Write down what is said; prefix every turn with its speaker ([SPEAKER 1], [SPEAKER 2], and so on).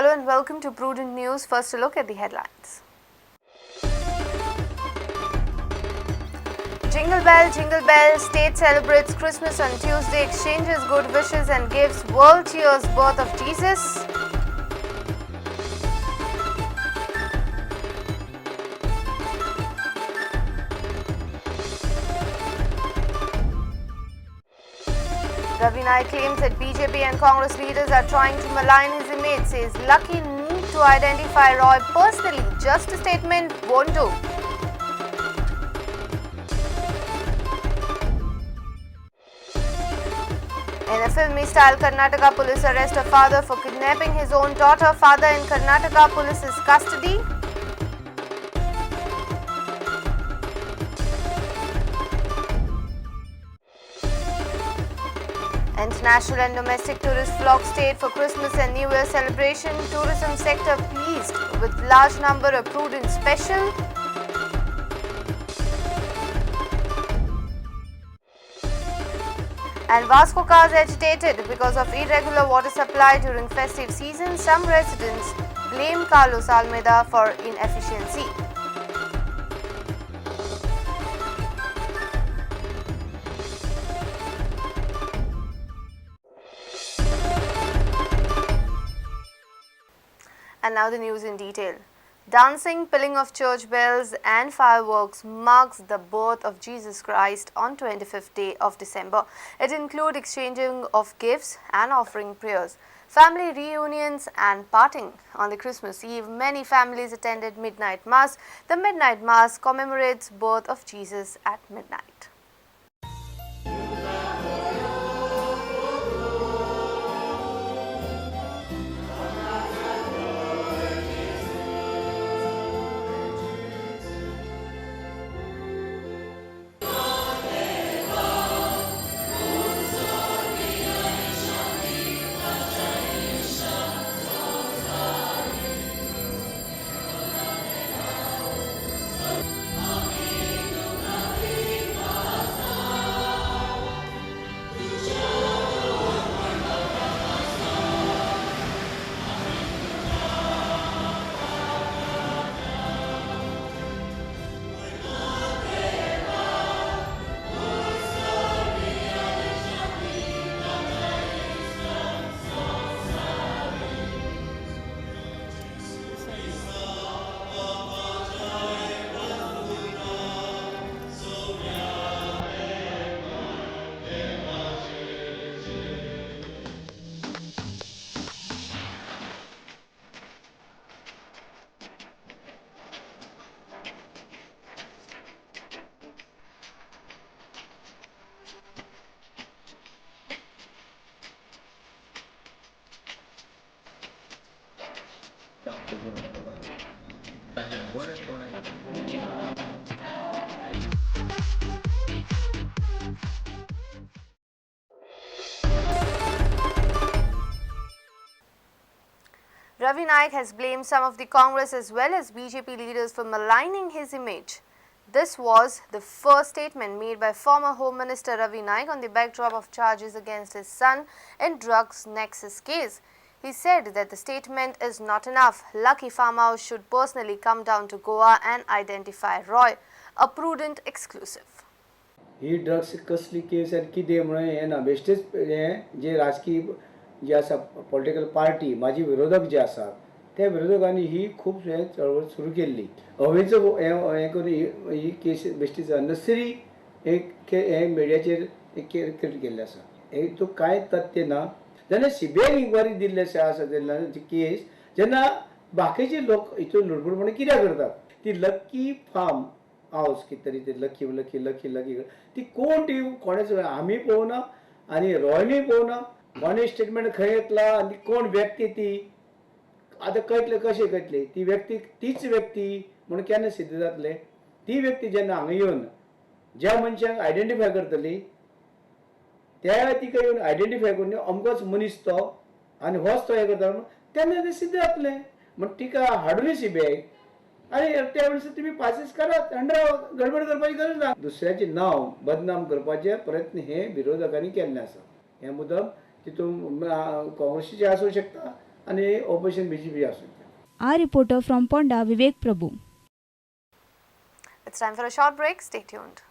[SPEAKER 1] Hello and welcome to Prudent News. First, a look at the headlines. Jingle bell, state celebrates Christmas on Tuesday, exchanges good wishes and gives, world cheers birth of Jesus. Ravi Naik claims that BJP and Congress leaders are trying to malign his image, says Lucky need to identify Roy personally, just a statement won't do. In a filmy style, Karnataka police arrest a father for kidnapping his own daughter. Father in Karnataka police's custody. International and domestic tourists flock state for Christmas and New Year celebration. Tourism sector pleased with large number of Prudent special. And Vasco cars agitated because of irregular water supply during festive season. Some residents blame Carlos Almeida for inefficiency. And now the news in detail. Dancing, pealing of church bells and fireworks marks the birth of Jesus Christ on 25th day of December. It includes exchanging of gifts and offering prayers, family reunions and partying. On the Christmas Eve, many families attended midnight mass. The midnight mass commemorates birth of Jesus at midnight. Ravi Naik has blamed some of the Congress as well as BJP leaders for maligning his image. This was the first statement made by former Home Minister Ravi Naik on the backdrop of charges against his son in drugs nexus case. He said that the statement is not enough. Lucky farmhouse should personally come down to Goa and identify Roy, a Prudent exclusive.
[SPEAKER 2] He drugs कसली case आनी कितें म्हणून हें ना बेश्टेच हें जे राजकीय जे आसा पॉलिटिकल पार्टी माझी विरोधक जे आसात त्या विरोधकांनी ही खूब हें चळवळ सुरू केल्ली हवेचो हें करून ही केस बेश्टीच अननेसेसरी एक हें मिडियाचेर क्रिएट केल्लें आसा हेतून कांय तथ्य ना जेन्ना सीबीआय इन्क्वायरी दिल्ले आसा तेन्ना केस जेन्ना बाकीचे लोक हितून लुडबुडपणे कित्याक करतात ती लक्की फार्म हाऊस कितें तरी ते लकी लकी लकी लकी ती कोण ती कोणेच आमी पळोवना आनी रॉयनूय पळोवना कोणे स्टेटमेंट खंय येतला आनी कोण व्यक्ती ती आतां कळटलें कशें कळटलें ती व्यक्ती तीच व्यक्ती म्हणून केन्ना सिद्ध जातलें ती व्यक्ती जेन्ना हांगा येवन ज्या मनशाक आयडेंटिफाय करतली त्या तिका येवन आयडेंटिफाय करून अमकोच मनीस तो आनी होच तो हें करता म्हणून तेन्ना तें सिद्ध जातलें म्हण तिका हाडूनय सीबीआय आणि त्या वेळेस तुम्ही पासेस करात अंडर गडबड करपाची गरज ना दुसऱ्याचे नाव बदनाम करपाचे प्रयत्न हे विरोधकांनी केल्ले आसा हे मुद्दम तितून काँग्रेसीचे आसूं शकता आणि ऑपरेशन BJP आसूं.
[SPEAKER 3] Our reporter from Ponda, Vivek Prabhu.
[SPEAKER 1] It's time for a short break. Stay tuned.